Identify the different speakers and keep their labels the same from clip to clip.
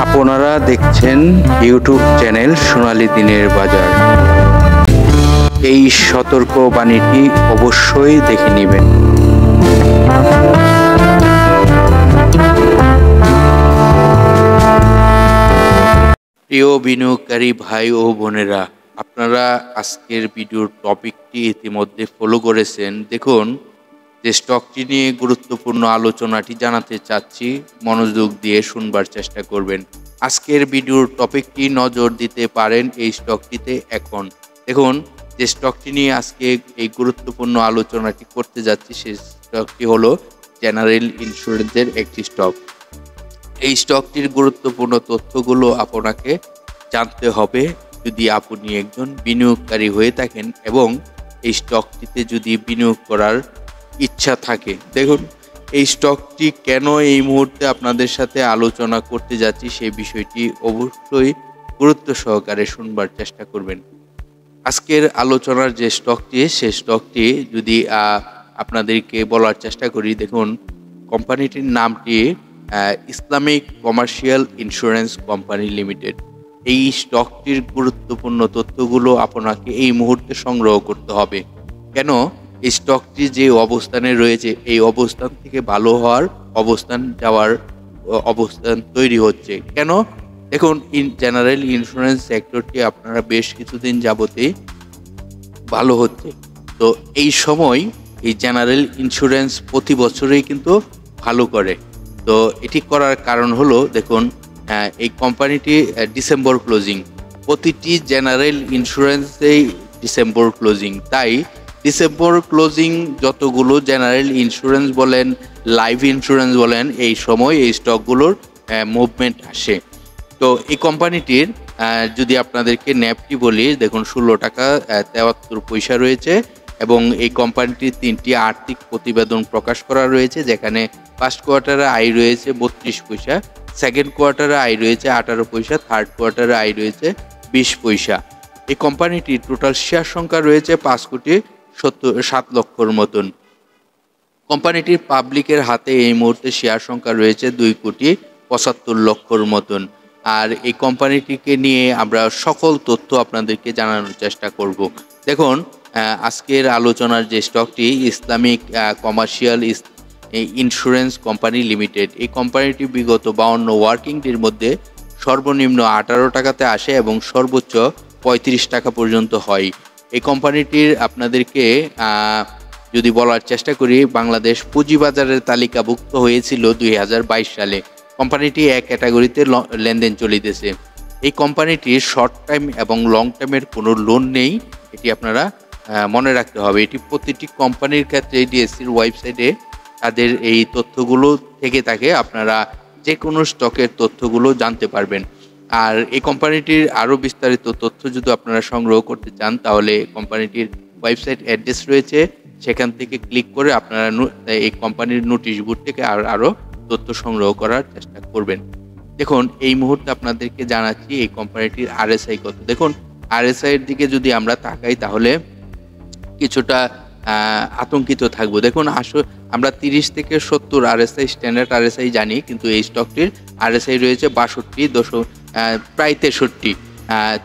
Speaker 1: আপনারা দেখছেন YouTube channel সোনালী দিনের বাজার। এই সতর্ক বাণীটি অবশ্যই দেখে নেবেন। প্রিয় বিনিয়োগকারী ভাই ও বোনেরা, আপনারা আজকের ভিডিওর টপিকটি ইতিমধ্যে ফলো করেছেন। দেখুন, যে স্টকটি নিয়ে গুরুত্বপূর্ণ আলোচনাটি জানাতে চাচ্ছি, মনোযোগ দিয়ে শুনবার চেষ্টা করবেন। আজকের ভিডিওর টপিকটি নজর দিতে পারেন এই স্টকটিতে এখন। দেখুন, যে স্টকটি নিয়ে আজকে এই গুরুত্বপূর্ণ আলোচনাটি করতে যাচ্ছি, সেই স্টকটি হলো জেনারেল ইন্স্যুরেন্সের একটি স্টক। এই স্টকটির গুরুত্বপূর্ণ তথ্যগুলো আপনাকে জানতে হবে যদি আপনি একজন বিনিয়োগকারী হয়ে থাকেন এবং এই স্টকটিতে যদি বিনিয়োগ করার ইচ্ছা থাকে। দেখুন, এই স্টকটি কেন এই মুহূর্তে আপনাদের সাথে আলোচনা করতে যাচ্ছি সেই বিষয়টি অবশ্যই গুরুত্ব সহকারে শুনবার চেষ্টা করবেন। আজকের আলোচনার যে স্টকটি, সেই স্টকটি যদি আপনাদেরকে বলার চেষ্টা করি, দেখুন কোম্পানিটির নামটি Islamic commercial insurance company limited. এই স্টকটির গুরুত্বপূর্ণ তথ্যগুলো আপনাকে এই মুহূর্তে সংগ্রহ করতে হবে। কেন? এই স্টকটি যে অবস্থানে রয়েছে, এই অবস্থান থেকে ভালো হওয়ার অবস্থান তৈরি হচ্ছে। কেন? দেখুন, জেনারেল ইন্স্যুরেন্স সেক্টরটি আপনারা বেশ কিছুদিন যাবতই ভালো হচ্ছে। তো এই সময় এই জেনারেল ইন্স্যুরেন্স প্রতি বছরেই কিন্তু ভালো করে। তো এটি করার কারণ হলো, দেখুন এই কোম্পানিটি ডিসেম্বর ক্লোজিং, প্রতিটি জেনারেল ইন্স্যুরেন্সেই ডিসেম্বর ক্লোজিং। তাই ডিসেম্বর ক্লোজিং যতগুলো জেনারেল ইন্স্যুরেন্স বলেন, লাইফ ইন্স্যুরেন্স বলেন, এই সময় এই স্টকগুলোর মুভমেন্ট আসে। তো এই কোম্পানিটির যদি আপনাদেরকে ন্যাপটি বলি, দেখুন 16 টাকা 73 পয়সা রয়েছে এবং এই কোম্পানিটির 3টি আর্থিক প্রতিবেদন প্রকাশ করা রয়েছে, যেখানে ফার্স্ট কোয়ার্টারে আয় রয়েছে 32 পয়সা, সেকেন্ড কোয়ার্টারে আয় রয়েছে 18 পয়সা, থার্ড কোয়ার্টারে আয় রয়েছে 20 পয়সা। এই কোম্পানিটির টোটাল শেয়ার সংখ্যা রয়েছে 5,7 লক্ষর মতন। কোম্পানিটির পাবলিকের হাতে এই মুহূর্তে শেয়ার সংখ্যা রয়েছে 2,75 লক্ষর মতন। আর এই কোম্পানিটিকে নিয়ে আমরা সকল তথ্য আপনাদেরকে জানানোর চেষ্টা করব। দেখুন, আজকের আলোচনার যে স্টকটি Islamic commercial insurance company limited, এই কোম্পানিটি বিগত 52 ওয়ার্কিং ডের মধ্যে সর্বনিম্ন 18 টাকাতে আসে এবং সর্বোচ্চ 35 টাকা পর্যন্ত হয়। এই কোম্পানিটির আপনাদেরকে যদি বলার চেষ্টা করি, বাংলাদেশ পুঁজিবাজারের তালিকাভুক্ত হয়েছিল 2022 সালে। কোম্পানিটি এক ক্যাটাগরিতে লেনদেন চলিতেছে। এই কোম্পানিটির শর্ট টাইম এবং লং টাইমের কোনো লোন নেই, এটি আপনারা মনে রাখতে হবে। এটি প্রতিটি কোম্পানির ক্ষেত্রে ডিএসসির ওয়েবসাইটে তাদের এই তথ্যগুলো থেকে থাকে, আপনারা যে কোনো স্টকের তথ্যগুলো জানতে পারবেন। আর এই কোম্পানিটির আরও বিস্তারিত তথ্য যদি আপনারা সংগ্রহ করতে চান, তাহলে কোম্পানিটির ওয়েবসাইট অ্যাড্রেস রয়েছে, সেখান থেকে ক্লিক করে আপনারা এই কোম্পানির নোটিশ বোর্ড থেকে আরও তথ্য সংগ্রহ করার চেষ্টা করবেন। দেখুন, এই মুহূর্তে আপনাদেরকে জানাচ্ছি এই কোম্পানিটির আরএসআই কত। দেখুন, আরএসআই এর দিকে যদি আমরা তাকাই তাহলে কিছুটা আতঙ্কিত থাকবো। দেখুন, আমরা 30 থেকে 70 আরএসআই স্ট্যান্ডার্ড আরএসআই জানি, কিন্তু এই স্টকটির আরএসআই রয়েছে 62, প্রায় 63।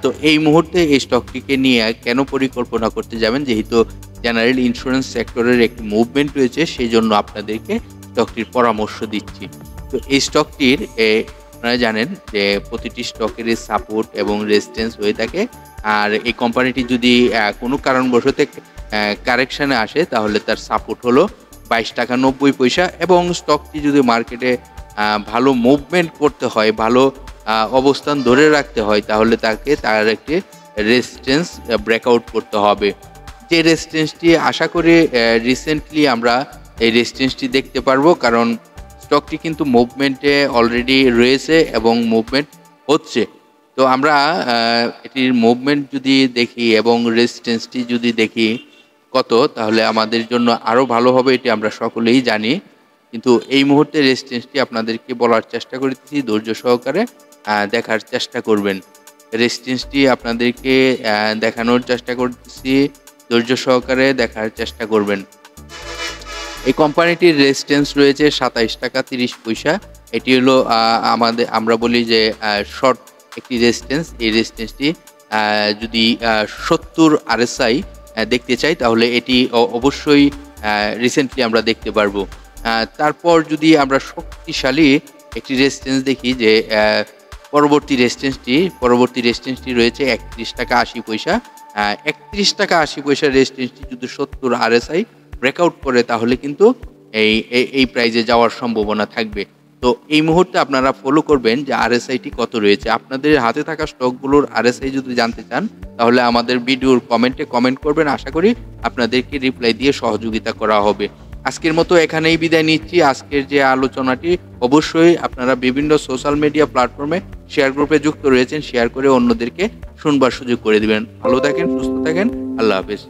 Speaker 1: তো এই মুহূর্তে এই স্টকটিকে নিয়ে কেন পরিকল্পনা করতে যাবেন, যেহেতু জেনারেল ইন্স্যুরেন্স সেক্টরের একটি মুভমেন্ট রয়েছে, সেই জন্য আপনাদেরকে স্টকটির পরামর্শ দিচ্ছি। তো এই স্টকটির আপনারা জানেন যে প্রতিটি স্টকের সাপোর্ট এবং রেজিস্ট্যান্স হয়ে থাকে। আর এই কোম্পানিটি যদি কোনো কারণবশত কারেকশানে আসে, তাহলে তার সাপোর্ট হলো 22 টাকা 90 পয়সা এবং স্টকটি যদি মার্কেটে ভালো মুভমেন্ট করতে হয়, ভালো অবস্থান ধরে রাখতে হয়, তাহলে তার একটি রেজিস্ট্যান্স ব্রেকআউট করতে হবে। যে রেজিস্ট্যান্সটি আশা করি রিসেন্টলি আমরা এই রেজিস্ট্যান্সটি দেখতে পারবো, কারণ স্টকটি কিন্তু মুভমেন্টে অলরেডি রয়েছে এবং মুভমেন্ট হচ্ছে। তো আমরা এটির মুভমেন্ট যদি দেখি এবং রেজিস্ট্যান্সটি যদি দেখি কত, তাহলে আমাদের জন্য আরও ভালো হবে, এটি আমরা সকলেই জানি। কিন্তু এই মুহূর্তে রেজিস্ট্যান্সটি আপনাদেরকে বলার চেষ্টা করতেছি, ধৈর্য সহকারে দেখার চেষ্টা করবেন। রেজিস্ট্যান্সটি আপনাদেরকে দেখানোর চেষ্টা করতেছি, ধৈর্য সহকারে দেখার চেষ্টা করবেন। এই কোম্পানিটির রেজিস্ট্যান্স রয়েছে 27 টাকা 30 পয়সা এটি হলো আমরা বলি যে শর্ট একটি রেজিস্ট্যান্স। এই রেজিস্ট্যান্সটি যদি 70 RSI দেখতে চাই তাহলে এটি অবশ্যই রিসেন্টলি আমরা দেখতে পারবো। তারপর যদি আমরা শক্তিশালী একটি রেজিস্ট্যান্স দেখি যে পরবর্তী রেজিস্ট্যান্সটি রয়েছে 31 টাকা 80 পয়সা। 31 টাকা 80 পয়সার রেজিস্ট্যান্সটি যদি 70 RSI ব্রেকআউট করে তাহলে কিন্তু এই প্রাইজে যাওয়ার সম্ভাবনা থাকবে। তো এই মুহূর্তে আপনারা ফলো করবেন যে RSIটি কত রয়েছে। আপনাদের হাতে থাকা স্টকগুলোর RSI যদি জানতে চান তাহলে আমাদের ভিডিওর কমেন্টে কমেন্ট করবেন। আশা করি আপনাদেরকে রিপ্লাই দিয়ে সহযোগিতা করা হবে। আজকের মতো এখানেই বিদায় নিচ্ছি। আজকের যে আলোচনাটি অবশ্যই আপনারা বিভিন্ন সোশ্যাল মিডিয়া প্ল্যাটফর্মে শেয়ার গ্রুপে যুক্ত রয়েছেন, শেয়ার করে অন্যদেরকে শুনবার সুযোগ করে দিবেন। ভালো থাকেন, সুস্থ থাকেন, আল্লাহ হাফেজ।